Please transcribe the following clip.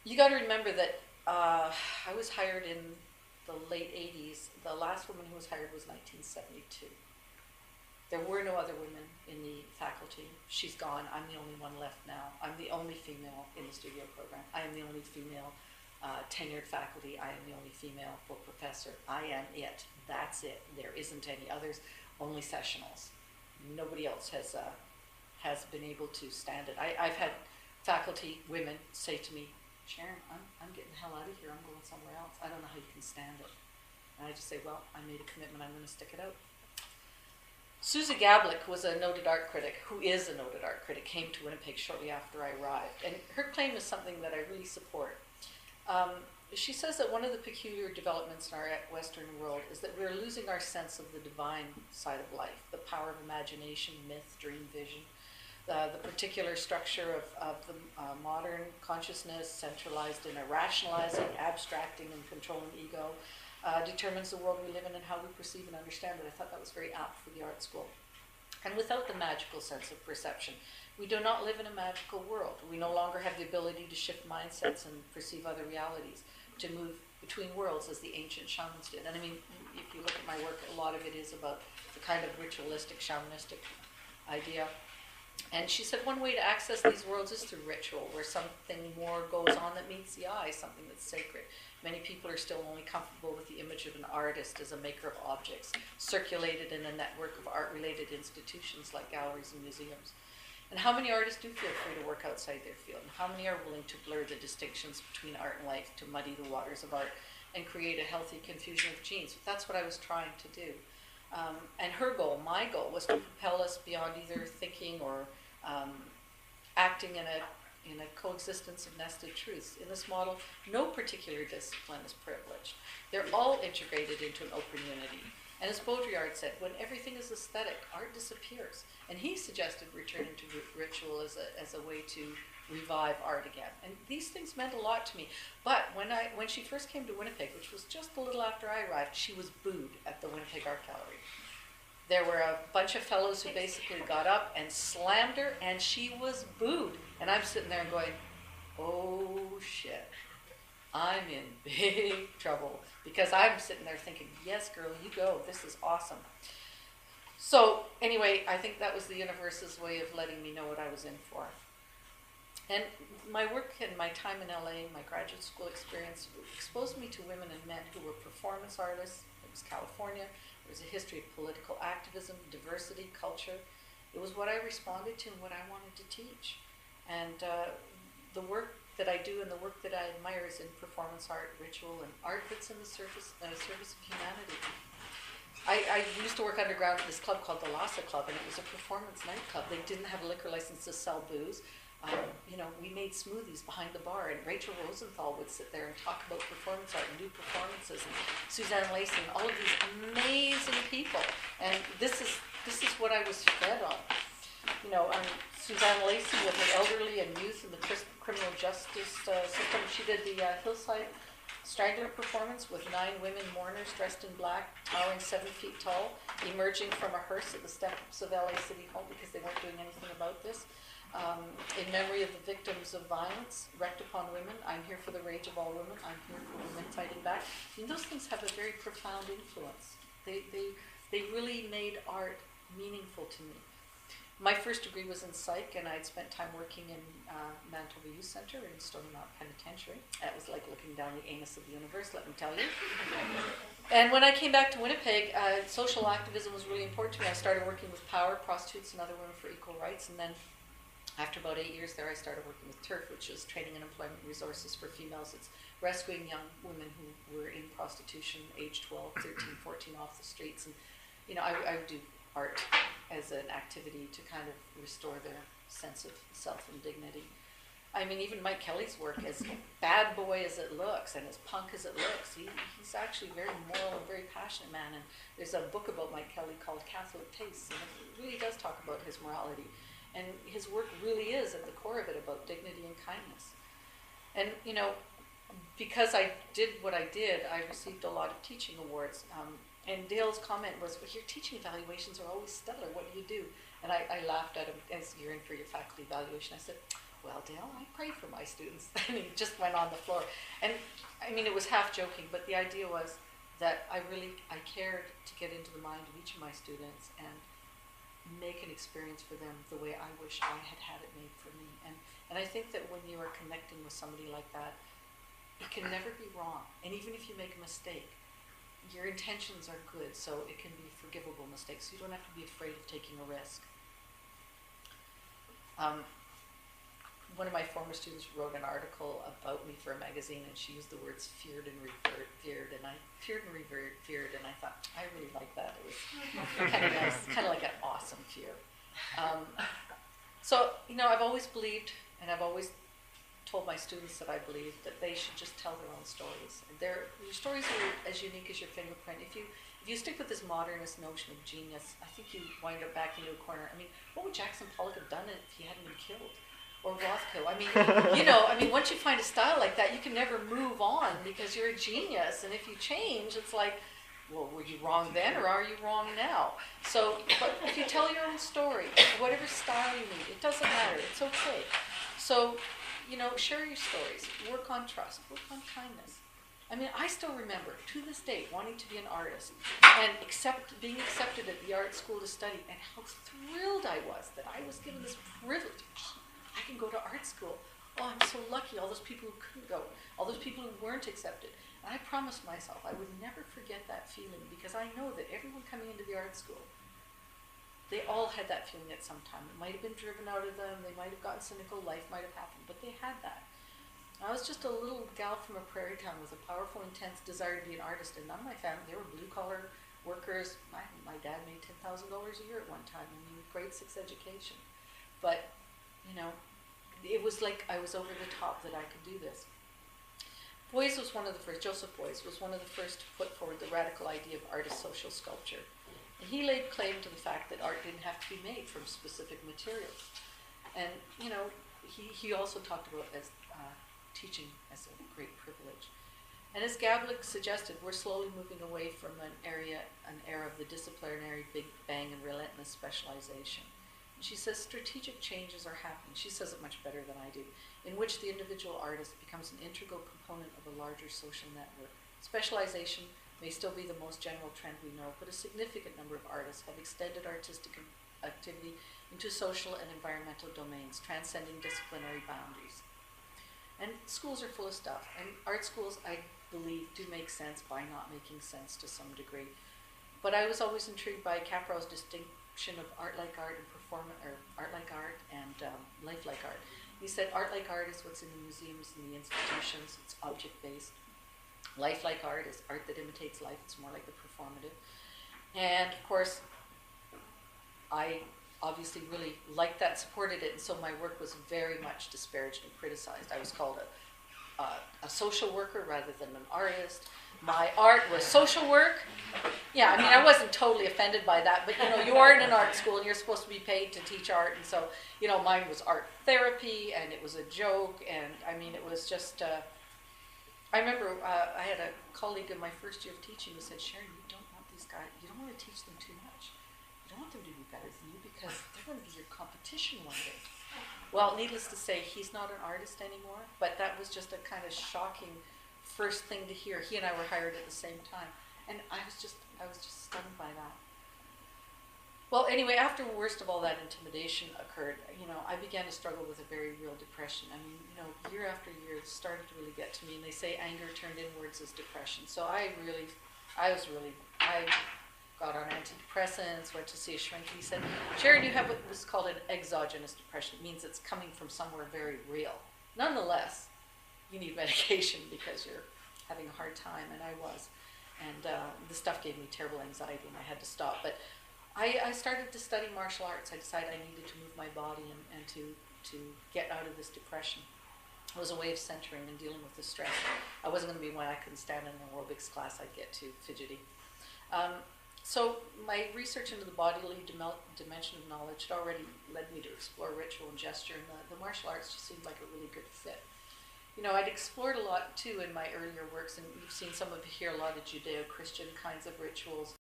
You got to remember that I was hired in the late 80s. The last woman who was hired was 1972. There were no other women in the faculty. She's gone. I'm the only one left now. I'm the only female in the studio program. I am the only female tenured faculty. I am the only female full professor. I am it. That's it. There isn't any others, only sessionals. Nobody else has been able to stand it. I've had faculty, women, say to me, Sharon, I'm getting the hell out of here. I'm going somewhere else. I don't know how you can stand it. And I just say, well, I made a commitment. I'm going to stick it out. Susie Gablick was a noted art critic, who is a noted art critic, came to Winnipeg shortly after I arrived. And her claim is something that I really support. She says that one of the peculiar developments in our Western world is that we're losing our sense of the divine side of life, the power of imagination, myth, dream, vision. The particular structure of the modern consciousness, centralized in a rationalizing, abstracting, and controlling ego, determines the world we live in and how we perceive and understand it. I thought that was very apt for the art school. And without the magical sense of perception, we do not live in a magical world. We no longer have the ability to shift mindsets and perceive other realities, to move between worlds as the ancient shamans did. And I mean, if you look at my work, a lot of it is about the kind of ritualistic, shamanistic idea. And she said one way to access these worlds is through ritual, where something more goes on that meets the eye, something that's sacred. Many people are still only comfortable with the image of an artist as a maker of objects, circulated in a network of art-related institutions like galleries and museums. And how many artists do feel free to work outside their field? And how many are willing to blur the distinctions between art and life, to muddy the waters of art and create a healthy confusion of genes? That's what I was trying to do. And her goal, my goal, was to propel us beyond either thinking or acting in a coexistence of nested truths. In this model, no particular discipline is privileged. They're all integrated into an open unity. And as Baudrillard said, when everything is aesthetic, art disappears. And he suggested returning to ritual as a way to revive art again. And these things meant a lot to me. But when she first came to Winnipeg, which was just a little after I arrived, she was booed at the Winnipeg Art Gallery. There were a bunch of fellows who basically got up and slammed her, and she was booed. And I'm sitting there and going, oh shit, I'm in big trouble. Because I'm sitting there thinking, yes, girl, you go. This is awesome. So anyway, I think that was the universe's way of letting me know what I was in for. And my work and my time in LA, my graduate school experience, exposed me to women and men who were performance artists. It was California. There was a history of political activism, diversity, culture. It was what I responded to and what I wanted to teach. And the work that I do and the work that I admire is in performance art, ritual, and art that's in the service of humanity. I used to work underground at this club called the Lhasa Club, and it was a performance nightclub. They didn't have a liquor license to sell booze. We made smoothies behind the bar, and Rachel Rosenthal would sit there and talk about performance art and do performances, and Suzanne Lacey, and all of these amazing people. And this is what I was fed on. Suzanne Lacey with her elderly and youth in the criminal justice system. She did the Hillside Strangler performance with 9 women mourners dressed in black, towering 7 feet tall, emerging from a hearse at the steps of LA City Hall because they weren't doing anything about this. In memory of the victims of violence wreaked upon women. I'm here for the rage of all women. I'm here for women fighting back. And those things have a very profound influence. They really made art meaningful to me. My first degree was in psych, and I'd spent time working in Manitoba Youth Center in Stony Mountain Penitentiary. That was like looking down the anus of the universe, let me tell you. And when I came back to Winnipeg, social activism was really important to me. I started working with Power, prostitutes, and other women for equal rights, and then after about 8 years there, I started working with TERF, which is Training and Employment Resources for Females. It's rescuing young women who were in prostitution, age 12, 13, 14, off the streets. And, I would do art as an activity to kind of restore their sense of self and dignity. I mean, even Mike Kelly's work, as bad boy as it looks and as punk as it looks, he's actually a very moral and very passionate man. And there's a book about Mike Kelly called Catholic Tastes, and it really does talk about his morality. And his work really is, at the core of it, about dignity and kindness. And, because I did what I did, I received a lot of teaching awards. And Dale's comment was, well, your teaching evaluations are always stellar. What do you do? And I laughed at him as you're in for your faculty evaluation. I said, well, Dale, I pray for my students. And he just went on the floor. And I mean, it was half joking, but the idea was that I cared to get into the mind of each of my students and make an experience for them the way I wish I had had it made for me. And I think that when you are connecting with somebody like that, it can never be wrong. And even if you make a mistake, your intentions are good, so it can be forgivable mistakes. You don't have to be afraid of taking a risk. One of my former students wrote an article about me for a magazine, and she used the words feared and revered, and I thought, I really like that. It was kind of nice, kind of like an awesome fear. So, I've always believed, and I've always told my students that I believe that they should just tell their own stories. Your stories are as unique as your fingerprint. If you stick with this modernist notion of genius, I think you wind up back into a corner. I mean, what would Jackson Pollock have done if he hadn't been killed? Or Rothko? I mean, once you find a style like that, you can never move on because you're a genius. And if you change, it's like, well, were you wrong then or are you wrong now? So, but if you tell your own story, whatever style you need, it doesn't matter. It's okay. So, share your stories. Work on trust. Work on kindness. I mean, I still remember, to this day, wanting to be an artist and being accepted at the art school to study, and how thrilled I was that I was given this privilege. I can go to art school. Oh, I'm so lucky. All those people who couldn't go. All those people who weren't accepted. And I promised myself I would never forget that feeling, because I know that everyone coming into the art school, they all had that feeling at some time. It might have been driven out of them. They might have gotten cynical. Life might have happened. But they had that. I was just a little gal from a prairie town with a powerful, intense desire to be an artist. And none of my family, they were blue-collar workers. My dad made $10,000 a year at one time. I mean, grade 6 education. But, it was like I was over the top that I could do this. Boyes was one of the first, Joseph Boyes was one of the first to put forward the radical idea of artist social sculpture. And he laid claim to the fact that art didn't have to be made from specific materials. And, he also talked about as teaching as a great privilege. And as Gablick suggested, we're slowly moving away from an era of the disciplinary big bang and relentless specialization. She says strategic changes are happening. She says it much better than I do, in which the individual artist becomes an integral component of a larger social network. Specialization may still be the most general trend we know, but a significant number of artists have extended artistic activity into social and environmental domains, transcending disciplinary boundaries. And schools are full of stuff, and art schools, I believe, do make sense by not making sense to some degree. But I was always intrigued by Capral's distinction of art like art and art like art and life like art. He said art like art is what's in the museums and the institutions. It's object-based. Life like art is art that imitates life. It's more like the performative. And of course, I obviously really liked that, supported it, and so my work was very much disparaged and criticized. I was called a social worker rather than an artist. My art was social work. Yeah, I mean, I wasn't totally offended by that, but you are in an art school and you're supposed to be paid to teach art, and so, mine was art therapy, and it was a joke, and I mean, it was just, I remember I had a colleague in my first year of teaching who said, Sharon, you don't want these guys, you don't want to teach them too much. You don't want them to be better than you because they're going to be your competition one day. Well, needless to say, he's not an artist anymore, but that was just a kind of shocking first thing to hear. He and I were hired at the same time, and I was just stunned by that. Well, anyway, after the worst of all that intimidation occurred, I began to struggle with a very real depression. I mean, year after year, it started to really get to me, and they say anger turned inwards is depression. So I got on antidepressants, went to see a shrink, and he said, Sharon, you have what was called an exogenous depression. It means it's coming from somewhere very real. Nonetheless, you need medication because you're having a hard time, and I was. And the stuff gave me terrible anxiety, and I had to stop. But I started to study martial arts. I decided I needed to move my body and to get out of this depression. It was a way of centering and dealing with the stress. I wasn't going to be when I couldn't stand in an aerobics class, I'd get too fidgety. So my research into the bodily dimension of knowledge had already led me to explore ritual and gesture, and the martial arts just seemed like a really good fit. I'd explored a lot too in my earlier works, and you've seen some of here, a lot of Judeo-Christian kinds of rituals.